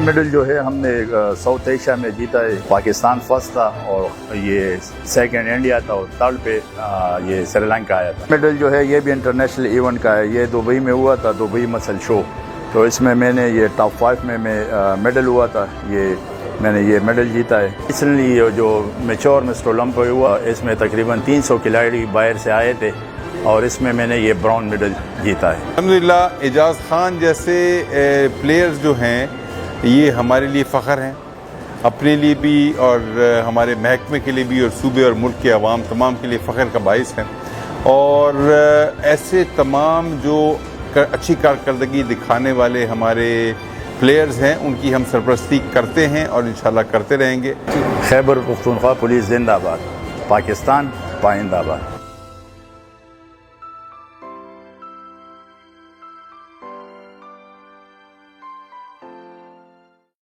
Medal جو ہے ہم نے ساؤتھ ایشیا میں جیتا ہے. پاکستان فرسٹ تھا اور یہ سیکنڈ انڈیا تھا اور تھرڈ پہ یہ سری لنکا آیا تھا. میڈل جو ہے یہ بھی انٹرنیشنل ایونٹ کا ہے. یہ دبئی میں ہوا تھا, دبئی مسل شو. تو اس میں نے یہ ٹاپ 5 میں میڈل ہوا تھا. میں نے یہ میڈل جیتا ہے. ریسنٹلی جو میچور مسٹر اولمپیا ہوا اس میں تقریباً 300 کھلاڑی باہر سے آئے تھے اور اس میں نے یہ براؤن میڈل جیتا ہے. الحمدللہ اعجاز خان جیسے پلیئرز جو ہیں یہ ہمارے لیے فخر ہیں, اپنے لیے بھی اور ہمارے محکمے کے لیے بھی اور صوبے اور ملک کے عوام تمام کے لیے فخر کا باعث ہیں. اور ایسے تمام جو اچھی کارکردگی دکھانے والے ہمارے پلیئرز ہیں ان کی ہم سرپرستی کرتے ہیں اور انشاءاللہ کرتے رہیں گے. خیبر پختونخوا پولیس زندہ باد, پاکستان پائندہ باد.